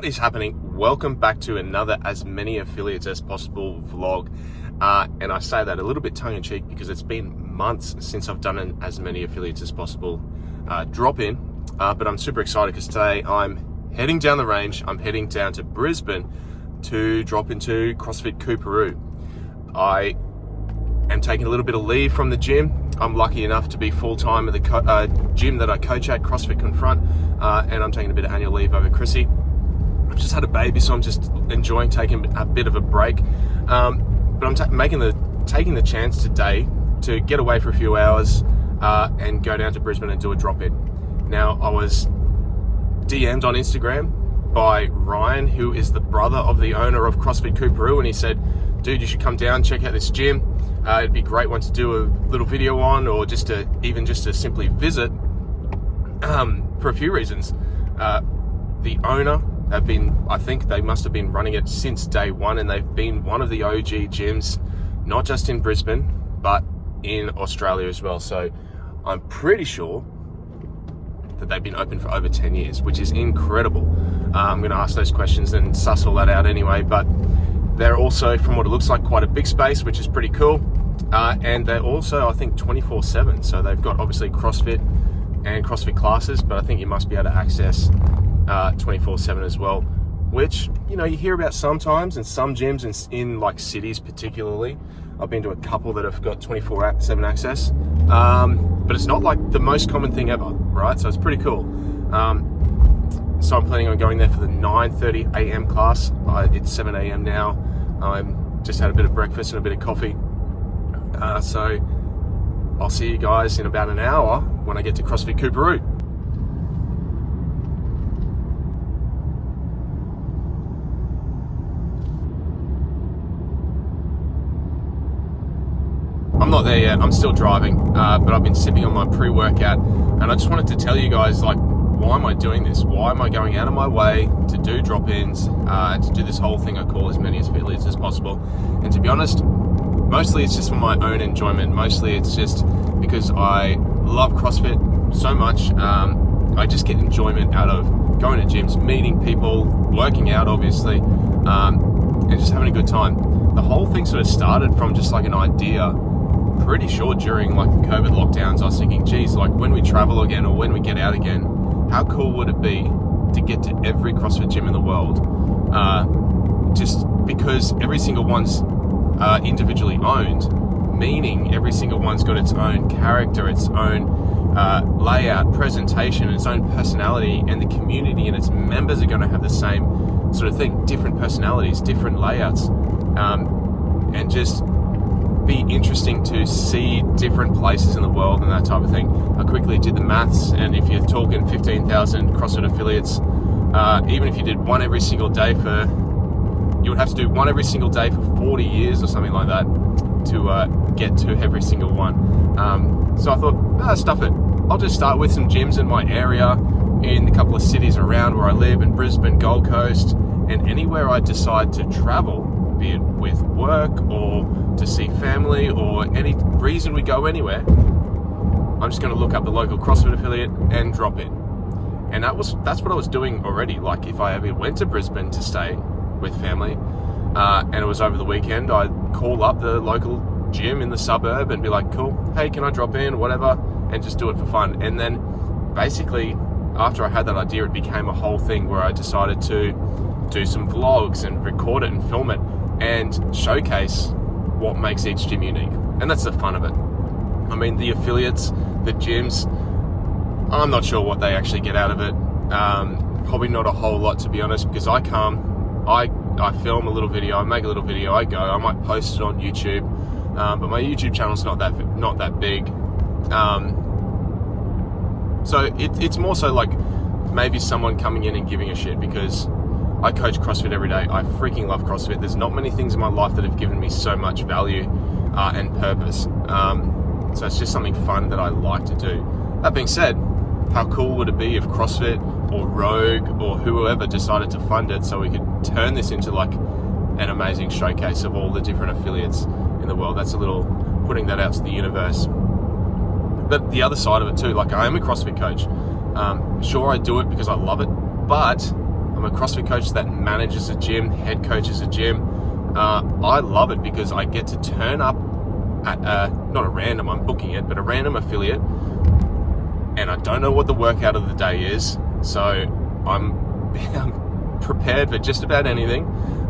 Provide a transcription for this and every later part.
What is happening? Welcome back to another As Many Affiliates as Possible vlog. And I say that a little bit tongue-in-cheek because it's been months since I've done an As Many Affiliates as Possible drop-in. But I'm super excited because today I'm heading down the range. I'm heading down to Brisbane to drop into CrossFit Coorparoo. I am taking a little bit of leave from the gym. I'm lucky enough to be full-time at the gym that I coach at, CrossFit Confront, and I'm taking a bit of annual leave over Chrissy. I've just had a baby, so I'm just enjoying taking a bit of a break. But I'm taking the chance today to get away for a few hours and go down to Brisbane and do a drop-in. Now, I was DM'd on Instagram by Ryan, who is the brother of the owner of CrossFit Coorparoo, and he said, dude, you should come down, check out this gym. It'd be a great one to do a little video on, or just to simply visit, for a few reasons. The owner I think they must have been running it since day one, and they've been one of the OG gyms, not just in Brisbane, but in Australia as well. So I'm pretty sure that they've been open for over 10 years, which is incredible. I'm going to ask those questions and suss all that out anyway, but they're also, from what it looks like, quite a big space, which is pretty cool. And they're also, I think, 24/7. So they've got obviously CrossFit and CrossFit classes, but I think you must be able to access 24/7 as well, which, you know, you hear about sometimes in some gyms in like cities particularly. I've been to a couple that have got 24/7 access, but it's not like the most common thing ever, right? So it's pretty cool. So I'm planning on going there for the 9:30 a.m. class. It's 7 a.m. now. I'm just had a bit of breakfast and a bit of coffee. So I'll see you guys in about an hour when I get to CrossFit Coorparoo. I'm not there yet, I'm still driving, but I've been sipping on my pre-workout, and I just wanted to tell you guys, like, why am I doing this? Why am I going out of my way to do drop-ins, to do this whole thing I call As Many Affiliates as Possible? And to be honest, mostly it's just for my own enjoyment. Mostly it's just because I love CrossFit so much. I just get enjoyment out of going to gyms, meeting people, working out obviously, and just having a good time. The whole thing sort of started from just like an idea, pretty sure during like the COVID lockdowns. I was thinking, geez, like when we travel again or when we get out again, how cool would it be to get to every CrossFit gym in the world? Just because every single one's individually owned, meaning every single one's got its own character, its own layout, presentation, its own personality, and the community and its members are going to have the same sort of thing, different personalities, different layouts, and just be interesting to see different places in the world and that type of thing. I quickly did the maths, and if you're talking 15,000 CrossFit affiliates, even if you did one every single day you would have to do one every single day for 40 years or something like that to get to every single one. So I thought, stuff it. I'll just start with some gyms in my area, in a couple of cities around where I live, in Brisbane, Gold Coast, and anywhere I decide to travel, be it with work or to see family or any reason we go anywhere, I'm just going to look up the local CrossFit affiliate and drop in. And that's what I was doing already. Like, if I ever went to Brisbane to stay with family, and it was over the weekend, I'd call up the local gym in the suburb and be like, cool, hey, can I drop in, whatever, and just do it for fun. And then basically, after I had that idea, it became a whole thing where I decided to do some vlogs and record it and film it and showcase what makes each gym unique. And that's the fun of it. I mean, the affiliates, the gyms, I'm not sure what they actually get out of it. Probably not a whole lot, to be honest, because I film a little video, I make a little video, I go, I might post it on YouTube, but my YouTube channel's not that big. So it's more so like maybe someone coming in and giving a shit, because I coach CrossFit every day. I freaking love CrossFit. There's not many things in my life that have given me so much value and purpose. So it's just something fun that I like to do. That being said, how cool would it be if CrossFit or Rogue or whoever decided to fund it so we could turn this into like an amazing showcase of all the different affiliates in the world? That's a little putting that out to the universe. But the other side of it too, like, I am a CrossFit coach. Sure, I do it because I love it, but I'm I'm a CrossFit coach that manages a gym, head coaches a gym. I love it because I get to turn up at not a random, I'm booking it, but a random affiliate, and I don't know what the workout of the day is, so I'm prepared for just about anything,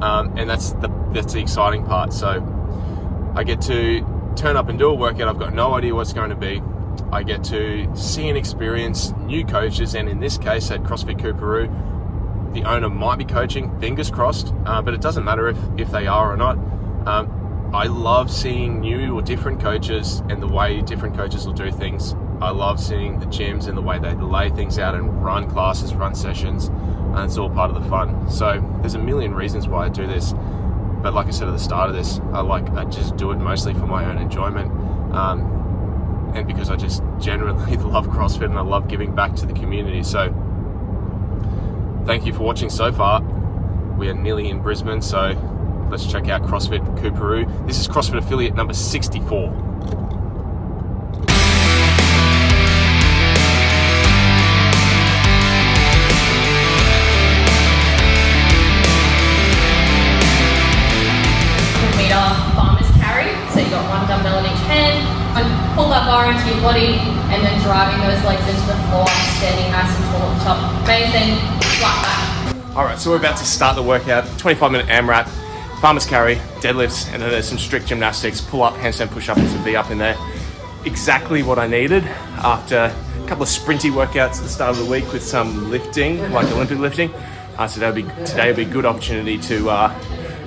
and that's the exciting part. So I get to turn up and do a workout. I've got no idea what's going to be. I get to see and experience new coaches, and in this case at CrossFit Coorparoo, the owner might be coaching, fingers crossed, but it doesn't matter if they are or not. I love seeing new or different coaches and the way different coaches will do things. I love seeing the gyms and the way they lay things out and run classes, run sessions, and it's all part of the fun. So there's a million reasons why I do this, but like I said at the start of this, I just do it mostly for my own enjoyment, and because I just generally love CrossFit and I love giving back to the community. So thank you for watching so far. We are nearly in Brisbane, so let's check out CrossFit Coorparoo. This is CrossFit affiliate number 64. So you've got one dumbbell in each hand, and pull that bar into your body, and then driving those legs into the floor, standing nice and tall at the top. Main thing, flat back. All right, so we're about to start the workout. 25-minute AMRAP, farmer's carry, deadlifts, and then there's some strict gymnastics, pull-up, handstand push-up, and some V-up in there. Exactly what I needed after a couple of sprinty workouts at the start of the week with some lifting, like Olympic lifting. So today will be a good opportunity to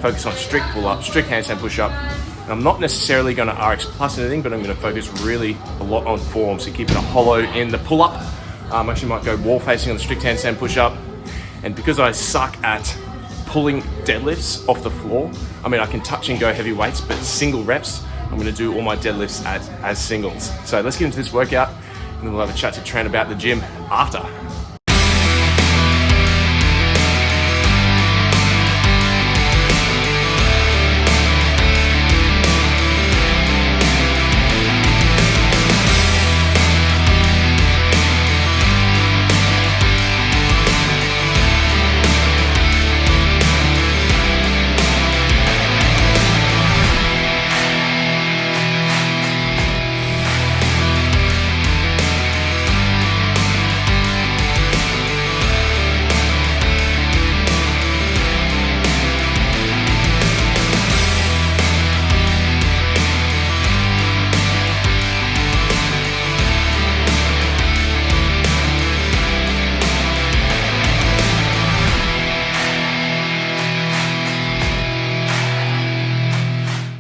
focus on strict pull-up, strict handstand push-up. I'm not necessarily going to RX plus anything, but I'm going to focus really a lot on form, so keeping it hollow in the pull-up. Actually might go wall facing on the strict handstand push-up. And because I suck at pulling deadlifts off the floor, I mean, I can touch and go heavy weights, but single reps, I'm going to do all my deadlifts as singles. So let's get into this workout, and then we'll have a chat to Tran about the gym after.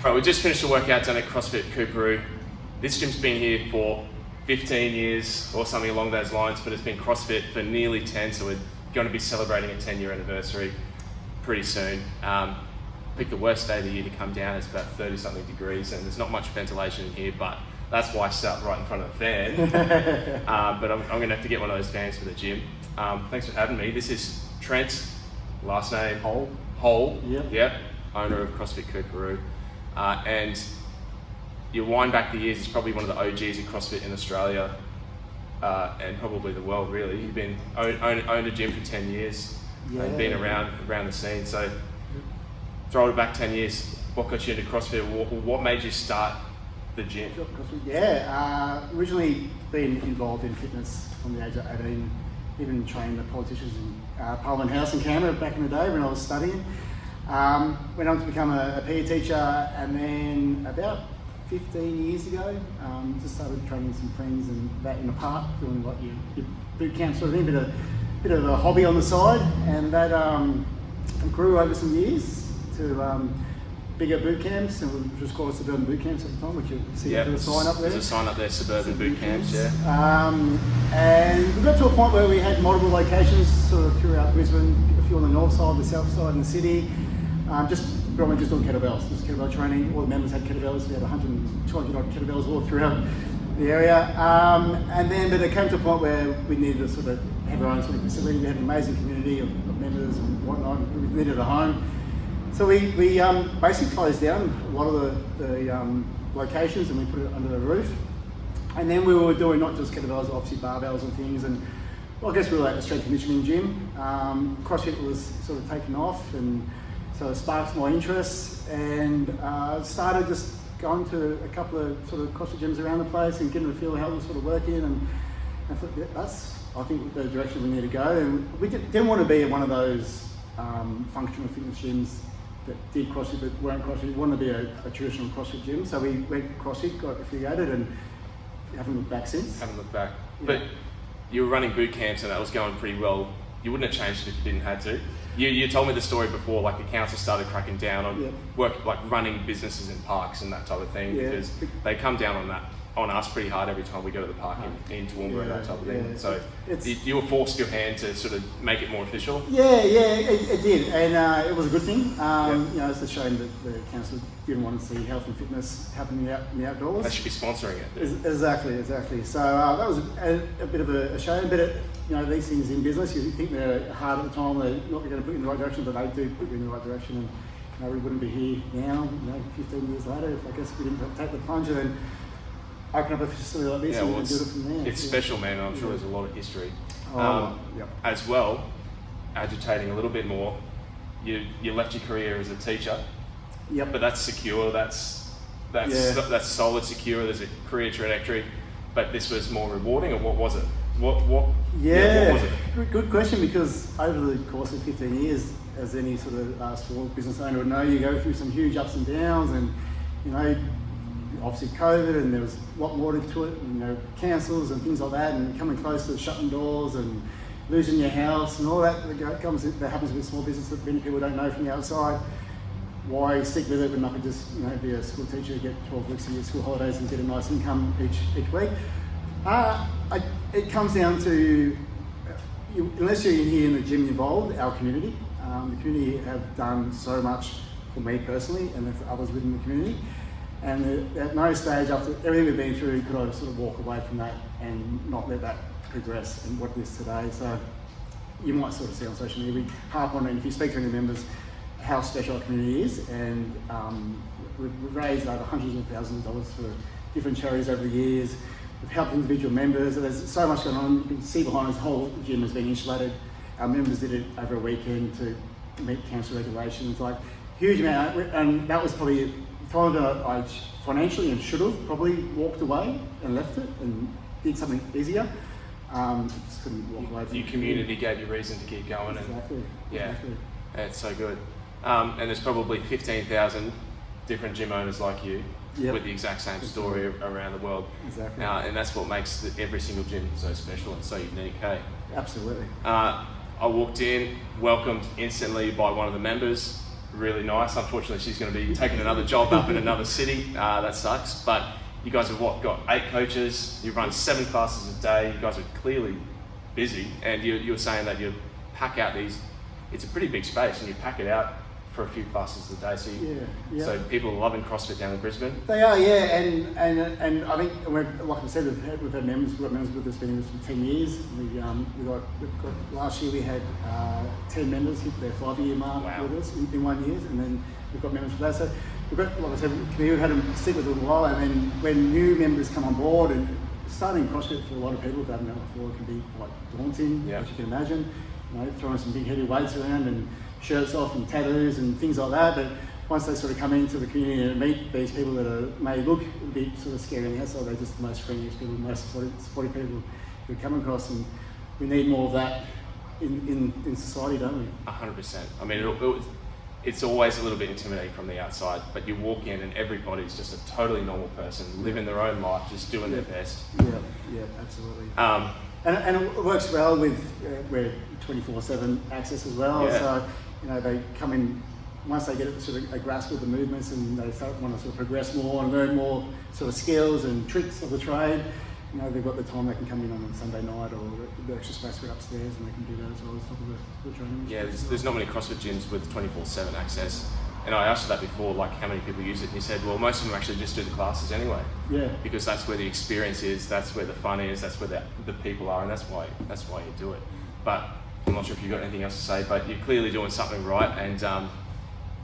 Right, we just finished the workout done at CrossFit Coorparoo. This gym's been here for 15 years or something along those lines, but it's been CrossFit for nearly 10, so we're going to be celebrating a 10-year anniversary pretty soon. Pick the worst day of the year to come down, it's about 30-something degrees, and there's not much ventilation in here, but that's why I sat right in front of the fan. But I'm going to have to get one of those fans for the gym. Thanks for having me. This is Trent, last name Hole. Yep. Owner of CrossFit Coorparoo. And you wind back the years, it's probably one of the OGs of CrossFit in Australia and probably the world, really. You've been owned a gym for 10 years and been around the scene. So throw it back 10 years, what got you into CrossFit? What made you start the gym? Originally been involved in fitness from the age of 18, even trained the politicians in Parliament House in Canberra back in the day when I was studying. Went on to become a PE teacher, and then about 15 years ago, just started training some friends and that in the park, doing like your boot camp sort of thing, bit of a hobby on the side, and that grew over some years to bigger boot camps, and we just called it suburban boot camps at the time, which you see a sign up there. There's a sign up there, suburban boot camps, yeah. And we got to a point where we had multiple locations sort of throughout Brisbane, a few on the north side, the south side, and the city. Just doing kettlebells, just kettlebell training. All the members had kettlebells. We had 100, 200 odd kettlebells all throughout the area. But it came to a point where we needed to sort of have our own sort of facility. We had an amazing community of members and whatnot. We needed a home. So we basically closed down a lot of the locations, and we put it under the roof. And then we were doing not just kettlebells, obviously barbells and things. And well, I guess we were like a strength conditioning gym. CrossFit was sort of taken off, and so it sparked my interest, and started just going to a couple of sort of CrossFit gyms around the place and getting a feel of how it was sort of working, and I thought that's, I think, the direction we need to go. And we didn't want to be one of those functional fitness gyms that did CrossFit but weren't CrossFit. We wanted to be a traditional CrossFit gym, so we went CrossFit, got affiliated, and haven't looked back since. Haven't looked back. Yeah. But you were running boot camps and that was going pretty well. You wouldn't have changed it if you didn't have to. You told me the story before, like the council started cracking down on work, like running businesses in parks and that type of thing, because they come down on us pretty hard every time we go to the park in Toowoomba and that type of thing. So you were forced your hand to sort of make it more official. It did, and it was a good thing. You know, it's a shame that the council didn't want to see health and fitness happening in the outdoors. They should be sponsoring it. Exactly. So that was a bit of a shame, but you know, these things in business, you think they're hard at the time, they're not going to put you in the right direction, but they do put you in the right direction. And you know, we wouldn't be here now, 15 years later, if I guess we didn't take the plunge and then open up a facility like this and do it from there. It's special, man, and I'm sure there's a lot of history. Yep. As well, agitating a little bit more, you left your career as a teacher. Yep. But that's secure, that's solid, secure, there's a career trajectory, but this was more rewarding, or what was it? What was it? Good question, because over the course of 15 years, as any sort of small business owner would know, you go through some huge ups and downs, and you know, obviously COVID, and there was a lot more to it, you know, councils and things like that, and coming close to shutting doors and losing your house and all that that happens with small business that many people don't know from the outside. Why stick with it when I could just be a school teacher, get 12 weeks of your school holidays and get a nice income each week? It comes down to, unless you're in here in the gym involved, our community. The community have done so much for me personally and for others within the community. And at no stage after everything we've been through could I sort of walk away from that and not let that progress and what it is today. So you might sort of see on social media, we harp on it, and if you speak to any members, how special our community is, and we've raised over hundreds of thousands of dollars for different charities over the years. We've helped individual members. There's so much going on. You can see behind us, the whole gym has been insulated. Our members did it over a weekend to meet council regulations, like huge amount, and that was probably the time that I financially and should have probably walked away and left it and did something easier. Just couldn't walk away from your community gave you reason to keep going. Exactly. It's so good. And there's probably 15,000 different gym owners like you with the exact same story around the world. Exactly. And that's what makes every single gym so special and so unique, hey? Absolutely. I walked in, welcomed instantly by one of the members. Really nice. Unfortunately, she's going to be taking another job up in another city. That sucks. But you guys have got 8 coaches. You run 7 classes a day. You guys are clearly busy. And you were saying that you pack out these. It's a pretty big space, and you pack it out for a few classes a day. So so people are loving CrossFit down in Brisbane. They are, and I think, like I said, we've had members. We've got members with us been with us for 10 years. We've got last year we had 10 members hit their 5-year mark with us in 1 year, and then we've got members for that. So we've got, like I said, we've had them stick with us a while, and then when new members come on board, and starting CrossFit for a lot of people that haven't done it before, it can be quite daunting, as you can imagine. Throwing some big heavy weights around and shirts off and tattoos and things like that, but once they sort of come into the community and meet these people that may look a bit sort of scary on the outside, they're just the most friendliest people, the most supportive people we come across, and we need more of that in society, don't we? 100%. I mean, it's always a little bit intimidating from the outside, but you walk in and everybody's just a totally normal person, living their own life, just doing their best. Yeah, absolutely. And it works well with we're 24/7 access as well. So they come in once they get sort of a grasp of the movements, and they want to sort of progress more and learn more sort of skills and tricks of the trade. They've got the time they can come in on a Sunday night, or the extra space we're upstairs, and they can do that as well as top of the training. Yeah, there's not many CrossFit gyms with 24/7 access. And I asked you that before, like how many people use it, and you said, well, most of them actually just do the classes anyway. Yeah. Because that's where the experience is, that's where the fun is, that's where the people are, and that's why you do it. But I'm not sure if you've got anything else to say, but you're clearly doing something right. And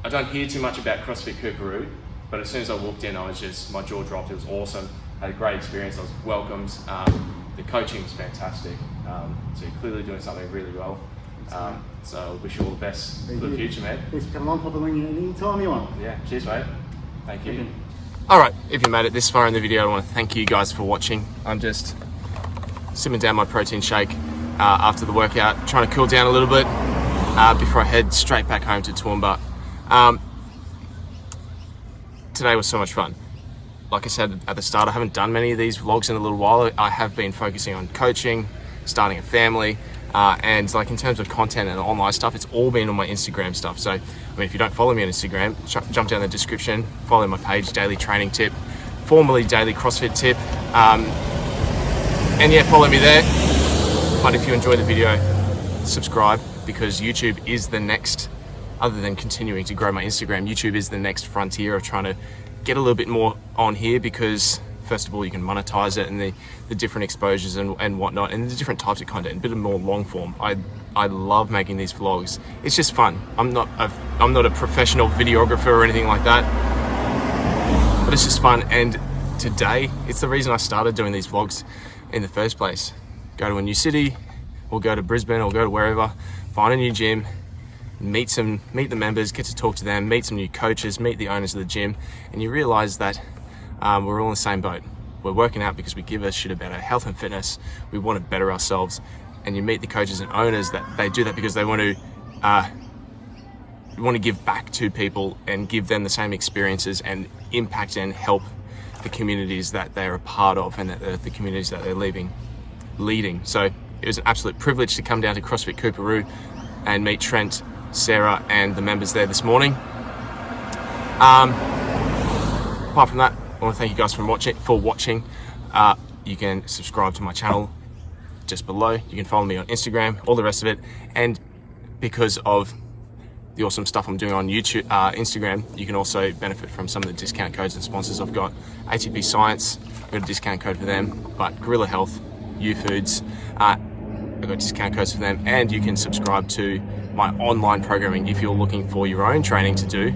I don't hear too much about CrossFit Coorparoo, but as soon as I walked in, my jaw dropped. It was awesome. I had a great experience. I was welcomed. the coaching is fantastic. So you're clearly doing something really well. So I wish you all the best for the future, man. Thanks for coming along, pop along any time you want. Yeah, cheers, mate. Thank you. Okay. All right, if you made it this far in the video, I want to thank you guys for watching. I'm just sipping down my protein shake after the workout, trying to cool down a little bit before I head straight back home to Toowoomba. Today was so much fun. Like I said at the start, I haven't done many of these vlogs in a little while. I have been focusing on coaching, starting a family, and like in terms of content and online stuff, it's all been on my Instagram stuff. So, I mean, if you don't follow me on Instagram, jump down the description, follow my page, Daily Training Tip, formerly Daily CrossFit Tip, and yeah, follow me there. But if you enjoyed the video, subscribe, because YouTube is the next, other than continuing to grow my Instagram, YouTube is the next frontier of trying to get a little bit more on here, because first of all, you can monetize it and the different exposures and whatnot, and the different types of content, a bit of more long form. I love making these vlogs. It's just fun. I'm not a professional videographer or anything like that, but it's just fun. And today, it's the reason I started doing these vlogs in the first place. Go to a new city, or go to Brisbane, or go to wherever, find a new gym, meet the members, get to talk to them, meet some new coaches, meet the owners of the gym, and you realize that we're all in the same boat. We're working out because we give a shit about our health and fitness. We want to better ourselves, and you meet the coaches and owners that they do that because they want to give back to people and give them the same experiences and impact and help the communities that they're a part of and the communities that they're leading. So it was an absolute privilege to come down to CrossFit Coorparoo and meet Trent, Sarah, and the members there this morning. Apart from that, I want to thank you guys for watching. You can subscribe to my channel just below. You can follow me on Instagram, all the rest of it. And because of the awesome stuff I'm doing on YouTube, Instagram, you can also benefit from some of the discount codes and sponsors I've got. ATP Science, I've got a discount code for them, but Gorilla Health, YouFoodz, I've got discount codes for them, and you can subscribe to my online programming if you're looking for your own training to do.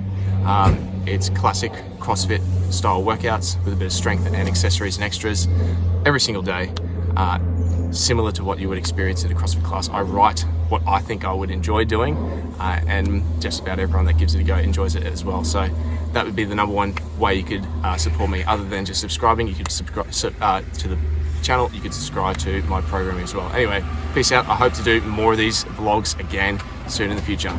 It's classic CrossFit style workouts with a bit of strength and accessories and extras every single day, similar to what you would experience at a CrossFit class. I write what I think I would enjoy doing, and just about everyone that gives it a go enjoys it as well. So that would be the number one way you could support me, other than just subscribing. You could subscribe to the channel, you could subscribe to my programming as well. Anyway, peace out. I hope to do more of these vlogs again soon in the future.